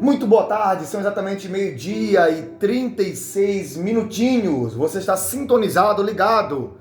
Muito boa tarde, são exatamente meio-dia e 36 minutinhos. Você está sintonizado, ligado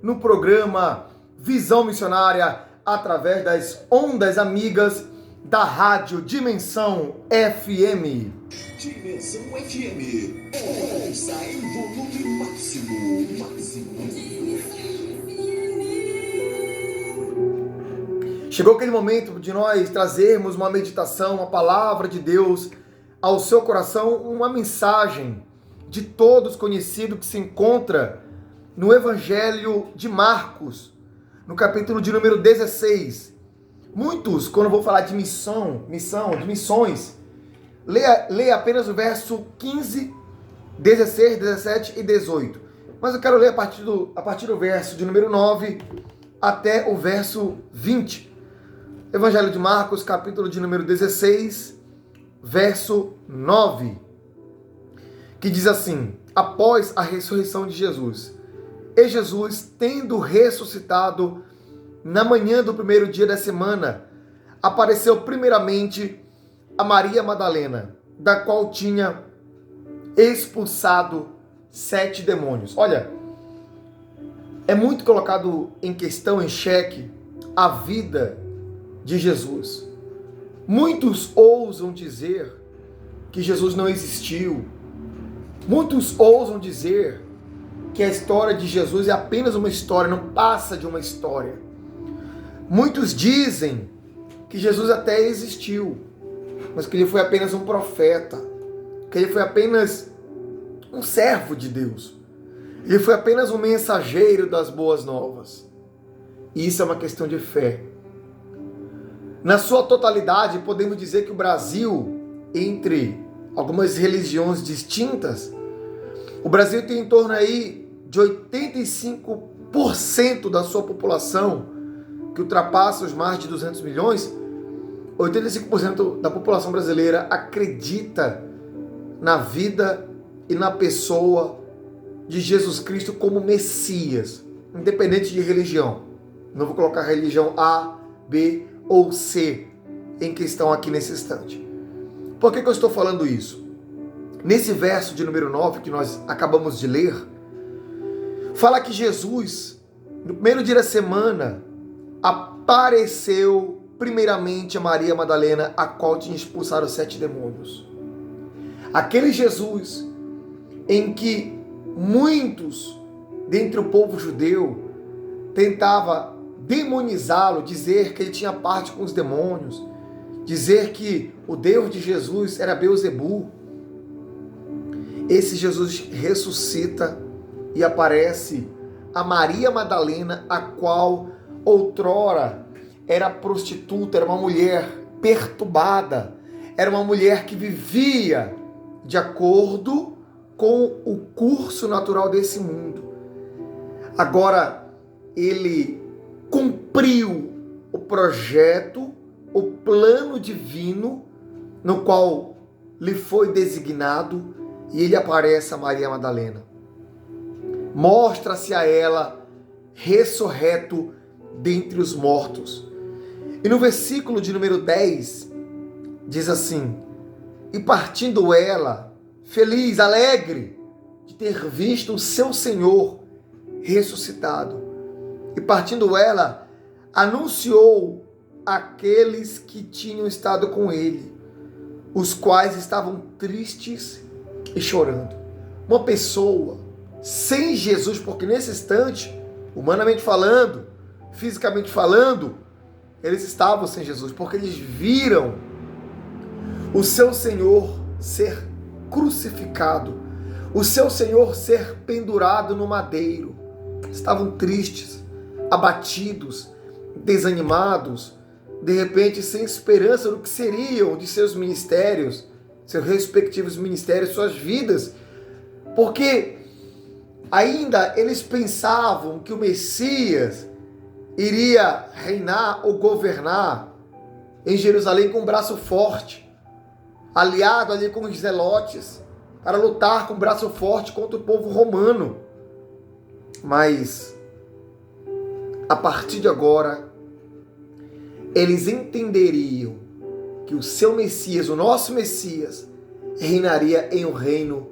no programa Visão Missionária através das ondas amigas da Rádio Dimensão FM. Dimensão FM. Ouça em volume máximo. Chegou aquele momento de nós trazermos uma meditação, uma palavra de Deus ao seu coração, uma mensagem de todos conhecido que se encontra no Evangelho de Marcos, no capítulo de número 16. Muitos, quando eu vou falar de missões, leia apenas o verso 15, 16, 17 e 18. Mas eu quero ler a partir do verso de número 9 até o verso 20. Evangelho de Marcos, capítulo de número 16, verso 9, que diz assim: após a ressurreição de Jesus, e Jesus, tendo ressuscitado na manhã do primeiro dia da semana, apareceu primeiramente a Maria Madalena, da qual tinha expulsado 7 demônios. Olha, é muito colocado em questão, em xeque, a vida de Jesus. Muitos ousam dizer que Jesus não existiu. Muitos ousam dizer que a história de Jesus é apenas uma história, não passa de uma história. Muitos dizem que Jesus até existiu, mas que ele foi apenas um profeta, que ele foi apenas um servo de Deus. Ele foi apenas um mensageiro das boas novas. E isso é uma questão de fé. Na sua totalidade, podemos dizer que o Brasil, entre algumas religiões distintas, o Brasil tem em torno aí de 85% da sua população, que ultrapassa os mais de 200 milhões, 85% da população brasileira acredita na vida e na pessoa de Jesus Cristo como Messias, independente de religião. Não vou colocar religião A, B ou C em questão aqui nesse instante. Por que eu estou falando isso? Nesse verso de número 9 que nós acabamos de ler, fala que Jesus, no primeiro dia da semana, apareceu primeiramente a Maria Madalena, a qual tinha expulsado 7 demônios. Aquele Jesus em que muitos dentre o povo judeu tentava demonizá-lo, dizer que ele tinha parte com os demônios, dizer que o Deus de Jesus era Beelzebu. Esse Jesus ressuscita e aparece a Maria Madalena, a qual outrora era prostituta, era uma mulher perturbada, era uma mulher que vivia de acordo com o curso natural desse mundo. Agora, ele cumpriu o projeto, o plano divino no qual lhe foi designado, e ele aparece a Maria Madalena. Mostra-se a ela ressurreto dentre os mortos. E no versículo de número 10, diz assim: e partindo ela, feliz, alegre, de ter visto o seu Senhor ressuscitado, e partindo ela, anunciou aqueles que tinham estado com ele, os quais estavam tristes e chorando. Uma pessoa sem Jesus, porque nesse instante, humanamente falando, fisicamente falando, eles estavam sem Jesus, porque eles viram o seu Senhor ser crucificado, o seu Senhor ser pendurado no madeiro. Estavam tristes, abatidos, desanimados, de repente sem esperança do que seriam de seus ministérios, seus respectivos ministérios, suas vidas, porque ainda eles pensavam que o Messias iria reinar ou governar em Jerusalém com um braço forte, aliado ali com os zelotes, para lutar com um braço forte contra o povo romano. Mas a partir de agora, eles entenderiam que o seu Messias, o nosso Messias, reinaria em um reino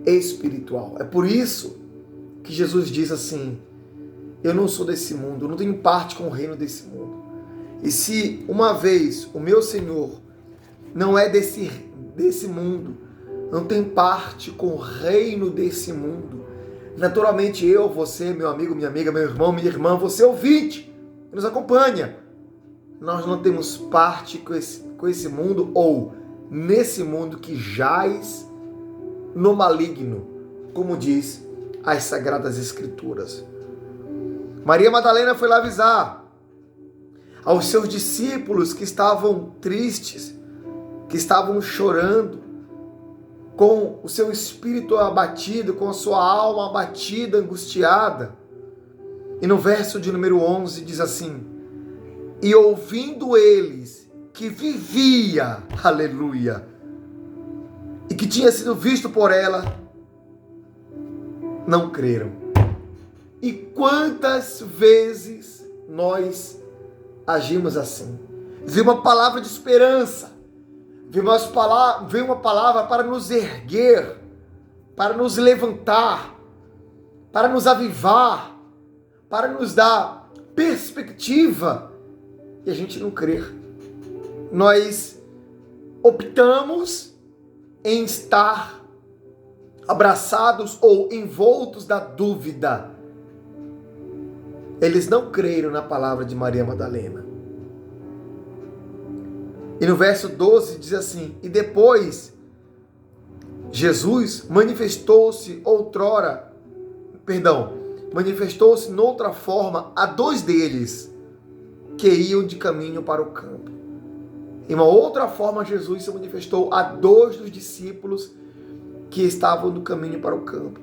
espiritual. É por isso que Jesus diz assim: eu não sou desse mundo, eu não tenho parte com o reino desse mundo. E se uma vez o meu Senhor não é desse mundo, não tem parte com o reino desse mundo, naturalmente eu, você, meu amigo, minha amiga, meu irmão, minha irmã, você ouvinte, que nos acompanha, nós não temos parte com esse mundo, ou nesse mundo que jaz no maligno, como diz as Sagradas Escrituras. Maria Madalena foi lá avisar aos seus discípulos que estavam tristes, que estavam chorando, com o seu espírito abatido, com a sua alma abatida, angustiada. E no verso de número 11 diz assim: e ouvindo eles que vivia, aleluia, e que tinha sido visto por ela, não creram. E quantas vezes nós agimos assim? Vem uma palavra de esperança, vem uma palavra para nos erguer, para nos levantar, para nos avivar, para nos dar perspectiva, e a gente não crer. Nós optamos em estar abraçados ou envoltos da dúvida. Eles não creram na palavra de Maria Madalena. E no verso 12 diz assim: e depois Jesus manifestou-se noutra forma a dois deles que iam de caminho para o campo. Em uma outra forma, Jesus se manifestou a dois dos discípulos que estavam no caminho para o campo.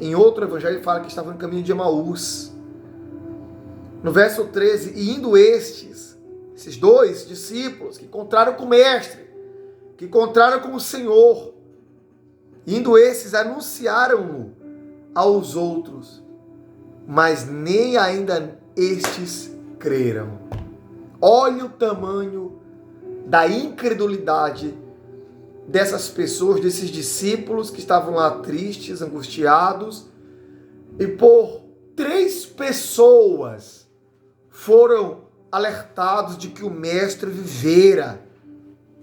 Em outro evangelho fala que estavam no caminho de Emaús. No verso 13, e indo esses dois discípulos que encontraram com o Mestre, que encontraram com o Senhor, indo esses, anunciaram-no aos outros, mas nem ainda estes creram. Olha o tamanho da incredulidade dessas pessoas, desses discípulos que estavam lá tristes, angustiados, e por 3 pessoas foram alertados de que o Mestre vivera,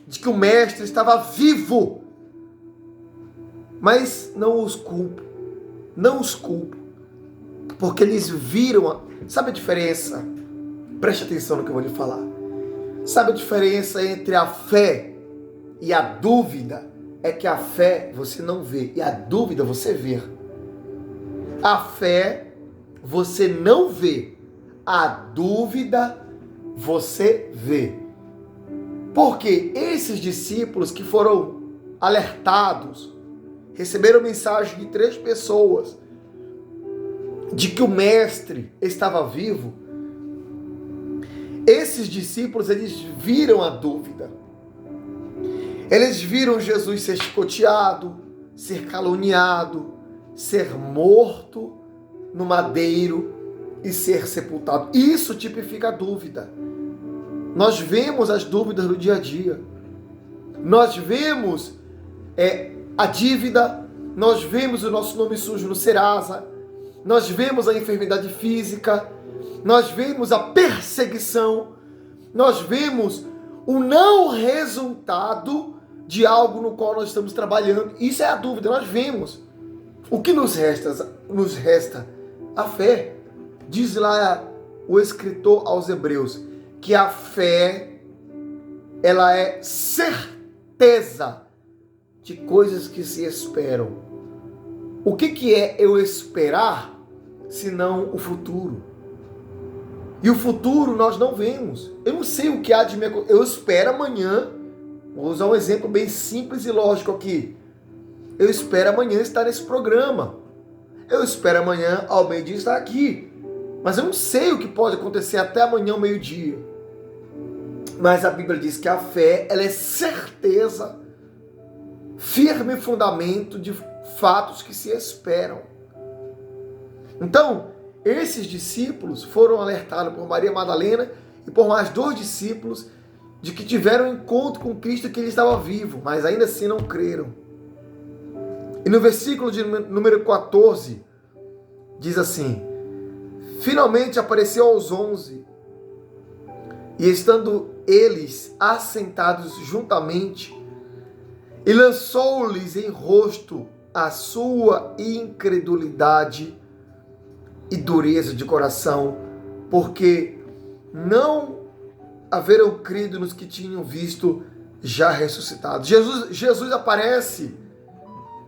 de que o Mestre estava vivo. Mas não os culpo, porque eles viram. Sabe a diferença? Preste atenção no que eu vou lhe falar. Sabe a diferença entre a fé e a dúvida? É que a fé você não vê e a dúvida você vê. A fé você não vê, a dúvida você vê. Porque esses discípulos que foram alertados, receberam mensagem de 3 pessoas de que o Mestre estava vivo. Esses discípulos, eles viram a dúvida. Eles viram Jesus ser chicoteado, ser caluniado, ser morto no madeiro e ser sepultado. Isso tipifica a dúvida. Nós vemos as dúvidas no dia a dia. Nós vemos a dívida, nós vemos o nosso nome sujo no Serasa, nós vemos a enfermidade física, nós vemos a perseguição, nós vemos o não resultado de algo no qual nós estamos trabalhando. Isso é a dúvida, nós vemos. O que nos resta? Nos resta a fé. Diz lá o escritor aos Hebreus que a fé, ela é certeza de coisas que se esperam. O que é eu esperar, senão o futuro? E o futuro nós não vemos. Eu não sei o que há de me acontecer. Eu espero amanhã, vou usar um exemplo bem simples e lógico aqui. Eu espero amanhã estar nesse programa. Eu espero amanhã ao meio-dia estar aqui. Mas eu não sei o que pode acontecer até amanhã ao meio-dia. Mas a Bíblia diz que a fé, ela é certeza, firme fundamento de fatos que se esperam. Então, esses discípulos foram alertados por Maria Madalena e por mais 2 discípulos de que tiveram um encontro com Cristo, que ele estava vivo, mas ainda assim não creram. E no versículo de número 14, diz assim: finalmente apareceu aos 11, e estando eles assentados juntamente, e lançou-lhes em rosto a sua incredulidade e dureza de coração, porque não haveram crido nos que tinham visto já ressuscitados. Jesus aparece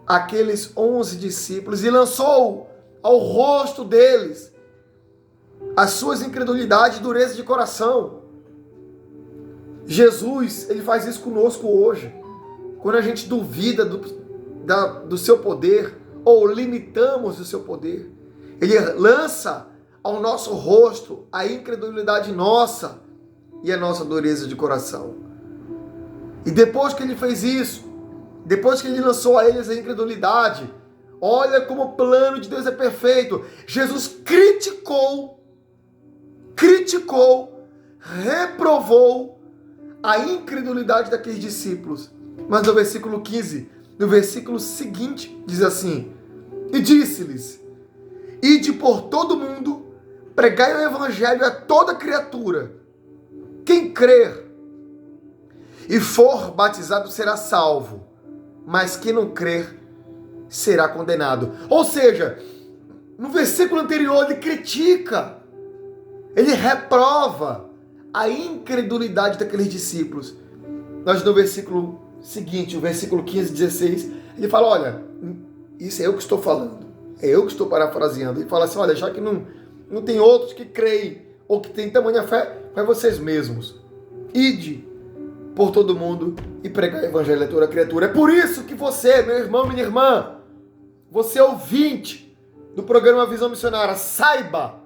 àqueles 11 discípulos e lançou ao rosto deles as suas incredulidade e dureza de coração. Jesus, ele faz isso conosco hoje. Quando a gente duvida do seu poder ou limitamos o seu poder, ele lança ao nosso rosto a incredulidade nossa e a nossa dureza de coração. E depois que ele fez isso, depois que ele lançou a eles a incredulidade, olha como o plano de Deus é perfeito. Jesus criticou, reprovou a incredulidade daqueles discípulos. Mas no versículo 15, no versículo seguinte, diz assim: e disse-lhes: ide por todo mundo, pregai o evangelho a toda criatura. Quem crer e for batizado será salvo, mas quem não crer será condenado. Ou seja, no versículo anterior ele critica, ele reprova a incredulidade daqueles discípulos. Mas no versículo seguinte, o versículo 15 e 16, ele fala: olha, isso é eu que estou falando, é eu que estou parafraseando. Ele fala assim: olha, já que não tem outros que creem ou que têm tamanha fé, vai vocês mesmos. Ide por todo mundo e pregar o evangelho a toda criatura. É por isso que você, meu irmão, minha irmã, você ouvinte do programa Visão Missionária, saiba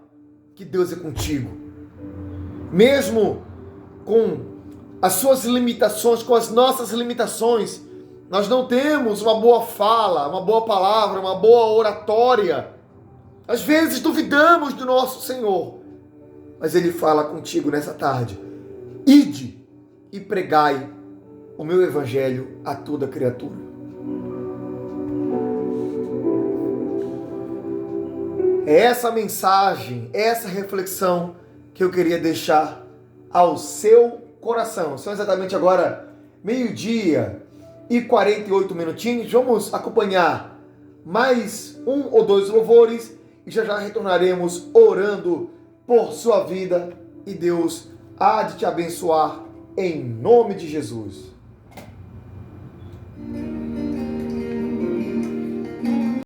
que Deus é contigo. Mesmo com as suas limitações, com as nossas limitações, nós não temos uma boa fala, uma boa palavra, uma boa oratória. Às vezes duvidamos do nosso Senhor, mas Ele fala contigo nessa tarde: ide e pregai o meu evangelho a toda criatura. É essa mensagem, essa reflexão que eu queria deixar ao seu coração. São exatamente agora 12h48. Vamos acompanhar mais um ou dois louvores e já retornaremos orando por sua vida, e Deus há de te abençoar em nome de Jesus.